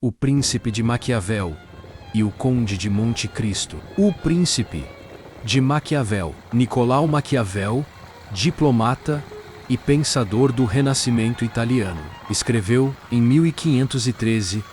O Príncipe de Maquiavel e o Conde de Monte Cristo. O Príncipe de Maquiavel. Nicolau Maquiavel, diplomata e pensador do Renascimento italiano, escreveu, em 1513,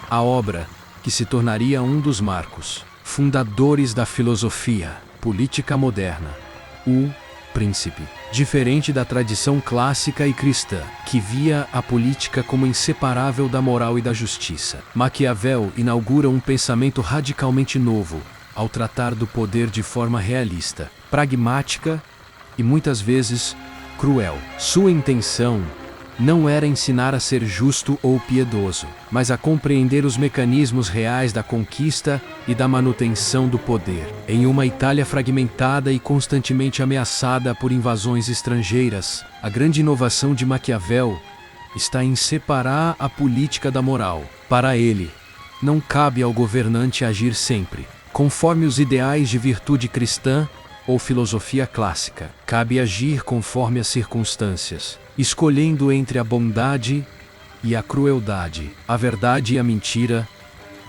a obra que se tornaria um dos marcos fundadores da filosofia política moderna, O Príncipe. Diferente da tradição clássica e cristã, que via a política como inseparável da moral e da justiça, Maquiavel inaugura um pensamento radicalmente novo, ao tratar do poder de forma realista, pragmática e muitas vezes cruel. Sua intenção não era ensinar a ser justo ou piedoso, mas a compreender os mecanismos reais da conquista e da manutenção do poder. Em uma Itália fragmentada e constantemente ameaçada por invasões estrangeiras, a grande inovação de Maquiavel está em separar a política da moral. Para ele, não cabe ao governante agir sempre conforme os ideais de virtude cristã ou filosofia clássica. Cabe agir conforme as circunstâncias, escolhendo entre a bondade e a crueldade, a verdade e a mentira,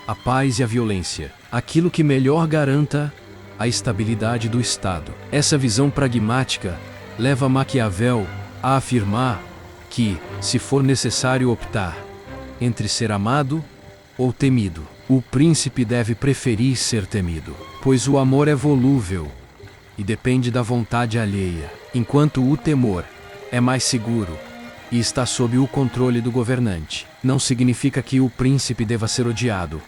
a paz e a violência, aquilo que melhor garanta a estabilidade do Estado. Essa visão pragmática leva Maquiavel a afirmar que, se for necessário optar entre ser amado ou temido, o príncipe deve preferir ser temido, pois o amor é volúvel e depende da vontade alheia, enquanto o temor é mais seguro e está sob o controle do governante. Não significa que o príncipe deva ser odiado.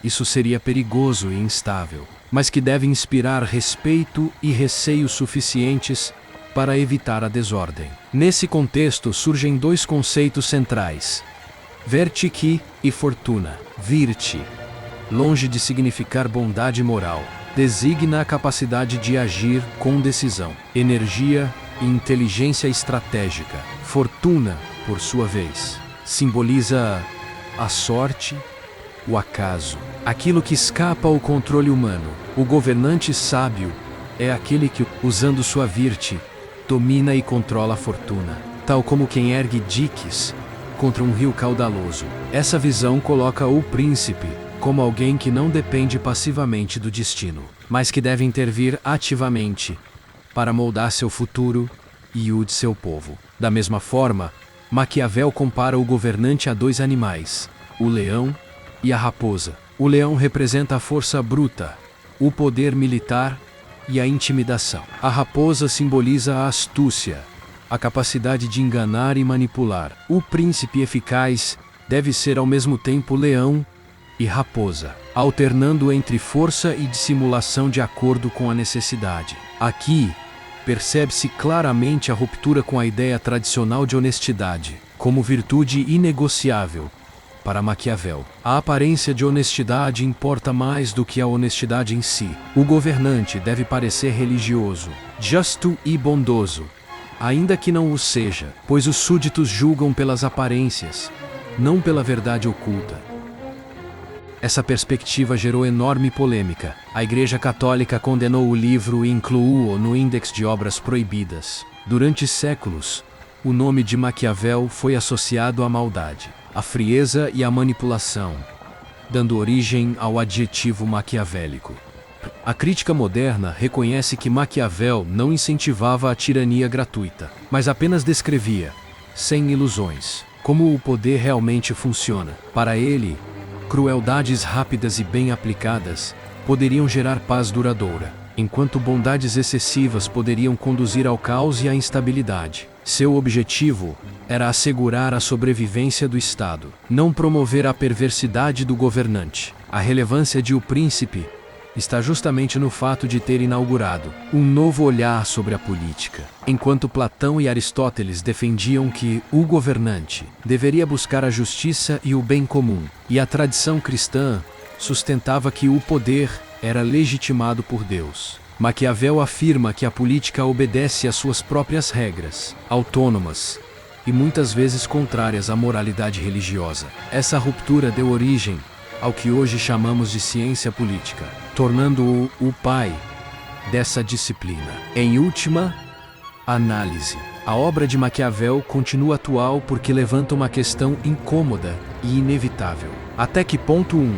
Isso seria perigoso e instável, mas que deve inspirar respeito e receio suficientes para evitar a desordem. Nesse contexto surgem dois conceitos centrais: virtù e fortuna. Virtù, longe de significar bondade moral, designa a capacidade de agir com decisão, energia e inteligência estratégica. Fortuna, por sua vez, simboliza a sorte, o acaso, aquilo que escapa ao controle humano. O governante sábio é aquele que, usando sua virtù, domina e controla a fortuna, tal como quem ergue diques contra um rio caudaloso. Essa visão coloca o príncipe como alguém que não depende passivamente do destino, mas que deve intervir ativamente para moldar seu futuro e o de seu povo. Da mesma forma, Maquiavel compara o governante a dois animais, o leão e a raposa. O leão representa a força bruta, o poder militar e a intimidação. A raposa simboliza a astúcia, a capacidade de enganar e manipular. O príncipe eficaz deve ser ao mesmo tempo leão e raposa, alternando entre força e dissimulação de acordo com a necessidade. Aqui, percebe-se claramente a ruptura com a ideia tradicional de honestidade, como virtude inegociável. Para Maquiavel, a aparência de honestidade importa mais do que a honestidade em si. O governante deve parecer religioso, justo e bondoso, ainda que não o seja, pois os súditos julgam pelas aparências, não pela verdade oculta. Essa perspectiva gerou enorme polêmica. A Igreja Católica condenou o livro e incluiu-o no índex de obras proibidas. Durante séculos, o nome de Maquiavel foi associado à maldade, à frieza e à manipulação, dando origem ao adjetivo maquiavélico. A crítica moderna reconhece que Maquiavel não incentivava a tirania gratuita, mas apenas descrevia, sem ilusões, como o poder realmente funciona. Para ele, crueldades rápidas e bem aplicadas poderiam gerar paz duradoura, enquanto bondades excessivas poderiam conduzir ao caos e à instabilidade. Seu objetivo era assegurar a sobrevivência do Estado, não promover a perversidade do governante. A relevância de O Príncipe está justamente no fato de ter inaugurado um novo olhar sobre a política. Enquanto Platão e Aristóteles defendiam que o governante deveria buscar a justiça e o bem comum, e a tradição cristã sustentava que o poder era legitimado por Deus, Maquiavel afirma que a política obedece às suas próprias regras, autônomas e muitas vezes contrárias à moralidade religiosa. Essa ruptura deu origem ao que hoje chamamos de ciência política, tornando-o o pai dessa disciplina. Em última análise, A obra de Maquiavel continua atual porque levanta uma questão incômoda e inevitável. Até que ponto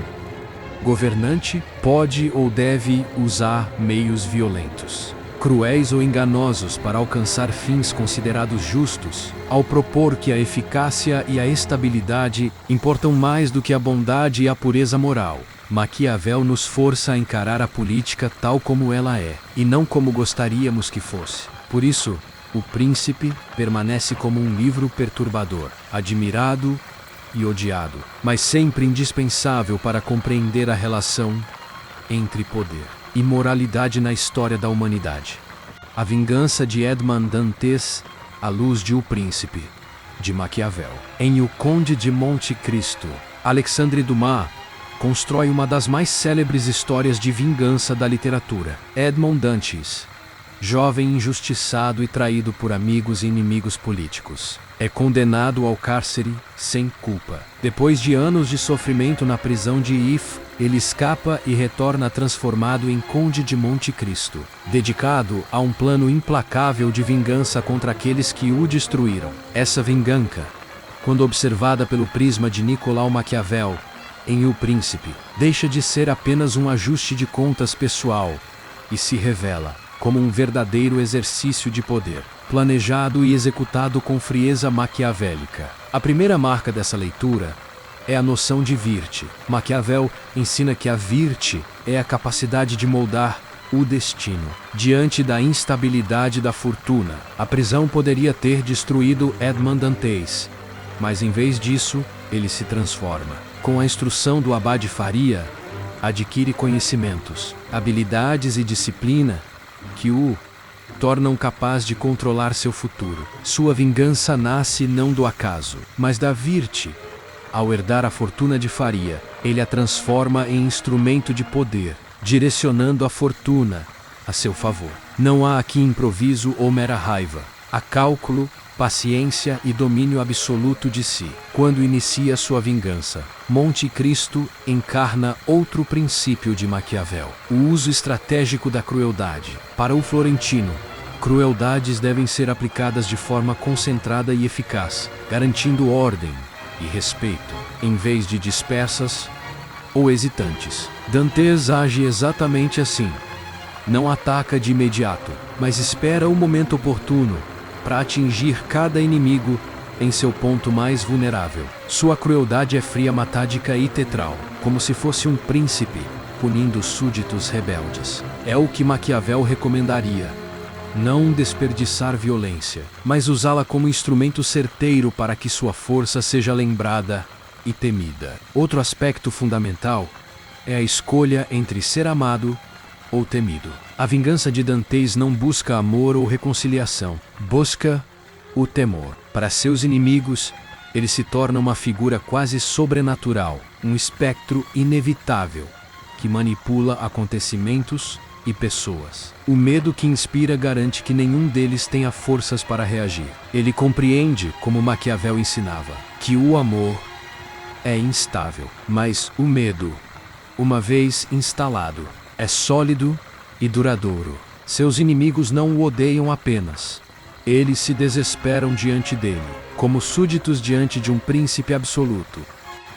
governante pode ou deve usar meios violentos, cruéis ou enganosos para alcançar fins considerados justos, ao propor que a eficácia e a estabilidade importam mais do que a bondade e a pureza moral? Maquiavel nos força a encarar a política tal como ela é, e não como gostaríamos que fosse. Por isso, O Príncipe permanece como um livro perturbador, admirado e odiado, mas sempre indispensável para compreender a relação entre poder e moralidade na história da humanidade. A Vingança de Edmond Dantes, à luz de O Príncipe, de Maquiavel. Em O Conde de Monte Cristo, Alexandre Dumas constrói uma das mais célebres histórias de vingança da literatura. Edmond Dantes, jovem injustiçado e traído por amigos e inimigos políticos, é condenado ao cárcere sem culpa. Depois de anos de sofrimento na prisão de If, ele escapa e retorna transformado em Conde de Monte Cristo, dedicado a um plano implacável de vingança contra aqueles que o destruíram. Essa vingança, quando observada pelo prisma de Nicolau Maquiavel, em O Príncipe, deixa de ser apenas um ajuste de contas pessoal e se revela como um verdadeiro exercício de poder, planejado e executado com frieza maquiavélica. A primeira marca dessa leitura é a noção de virtude. Maquiavel ensina que a virtude é a capacidade de moldar o destino. Diante da instabilidade da fortuna, a prisão poderia ter destruído Edmond Dantes, mas em vez disso, ele se transforma. Com a instrução do abade Faria, adquire conhecimentos, habilidades e disciplina que o tornam capaz de controlar seu futuro. Sua vingança nasce não do acaso, mas da virtude. Ao herdar a fortuna de Faria, ele a transforma em instrumento de poder, direcionando a fortuna a seu favor. Não há aqui improviso ou mera raiva. Há cálculo, paciência e domínio absoluto de si. Quando inicia sua vingança, Monte Cristo encarna outro princípio de Maquiavel: o uso estratégico da crueldade. Para o florentino, crueldades devem ser aplicadas de forma concentrada e eficaz, garantindo ordem e respeito, em vez de dispersas ou hesitantes. Dantes age exatamente assim. Não ataca de imediato, mas espera o momento oportuno para atingir cada inimigo em seu ponto mais vulnerável. Sua crueldade é fria, matádica e tetral, como se fosse um príncipe punindo súditos rebeldes. É o que Maquiavel recomendaria: não desperdiçar violência, mas usá-la como instrumento certeiro para que sua força seja lembrada e temida. Outro aspecto fundamental é a escolha entre ser amado ou temido. A vingança de Dantes não busca amor ou reconciliação, busca o temor. Para seus inimigos, ele se torna uma figura quase sobrenatural, um espectro inevitável que manipula acontecimentos e pessoas. O medo que inspira garante que nenhum deles tenha forças para reagir. Ele compreende, como Maquiavel ensinava, que o amor é instável, mas o medo, uma vez instalado, é sólido e duradouro. Seus inimigos não o odeiam apenas. Eles se desesperam diante dele, como súditos diante de um príncipe absoluto.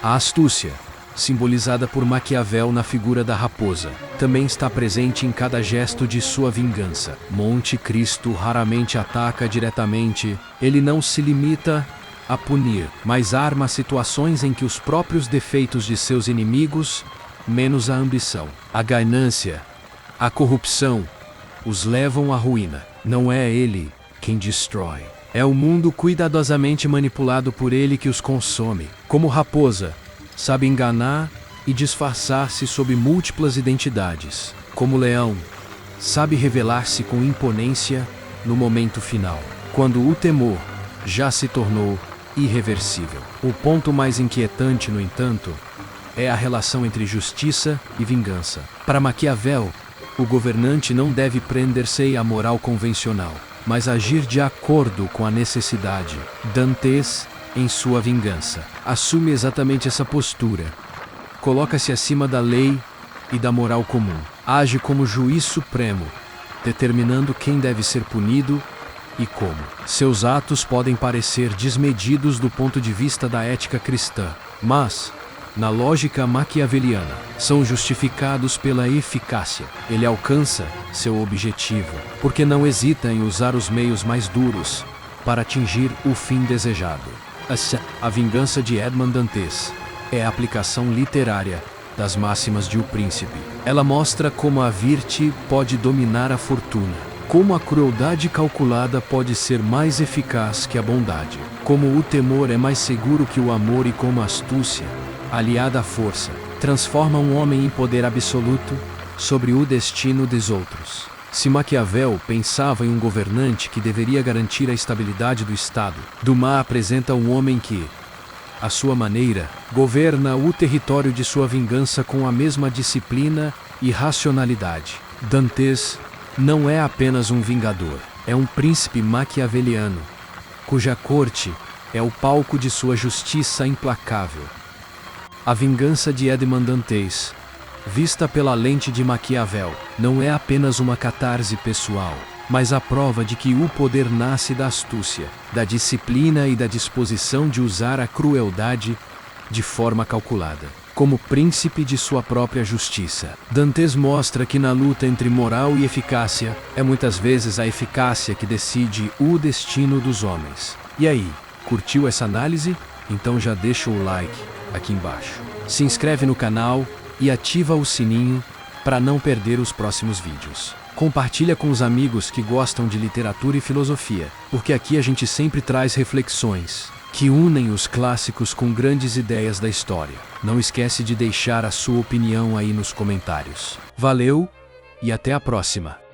A astúcia, simbolizada por Maquiavel na figura da raposa, também está presente em cada gesto de sua vingança. Monte Cristo raramente ataca diretamente. Ele não se limita a punir, mas arma situações em que os próprios defeitos de seus inimigos, menos a ambição, a ganância, a corrupção, os levam à ruína. Não é ele quem destrói. É o mundo cuidadosamente manipulado por ele que os consome. Como raposa, sabe enganar e disfarçar-se sob múltiplas identidades. Como leão, sabe revelar-se com imponência no momento final, quando o temor já se tornou irreversível. O ponto mais inquietante, no entanto, é a relação entre justiça e vingança. Para Maquiavel, o governante não deve prender-se à moral convencional, mas agir de acordo com a necessidade. Dantes, em sua vingança, assume exatamente essa postura. Coloca-se acima da lei e da moral comum. Age como juiz supremo, determinando quem deve ser punido e como seus atos podem parecer desmedidos do ponto de vista da ética cristã, mas, na lógica maquiaveliana, são justificados pela eficácia. Ele alcança seu objetivo, porque não hesita em usar os meios mais duros para atingir o fim desejado. A Vingança de Edmond Dantes é a aplicação literária das máximas de O Príncipe. Ela mostra como a virtude pode dominar a fortuna, como a crueldade calculada pode ser mais eficaz que a bondade, como o temor é mais seguro que o amor e como a astúcia, aliada à força, transforma um homem em poder absoluto sobre o destino dos outros. Se Maquiavel pensava em um governante que deveria garantir a estabilidade do Estado, Dumas apresenta um homem que, à sua maneira, governa o território de sua vingança com a mesma disciplina e racionalidade. Dantes não é apenas um vingador, é um príncipe maquiaveliano, cuja corte é o palco de sua justiça implacável. A Vingança de Edmond Dantes, vista pela lente de Maquiavel, não é apenas uma catarse pessoal, mas a prova de que o poder nasce da astúcia, da disciplina e da disposição de usar a crueldade de forma calculada. Como príncipe de sua própria justiça, Dantes mostra que na luta entre moral e eficácia, é muitas vezes a eficácia que decide o destino dos homens. E aí, curtiu essa análise? Então já deixa o like aqui embaixo. Se inscreve no canal e ativa o sininho para não perder os próximos vídeos. Compartilha com os amigos que gostam de literatura e filosofia, porque aqui a gente sempre traz reflexões que unem os clássicos com grandes ideias da história. Não esquece de deixar a sua opinião aí nos comentários. Valeu e até a próxima!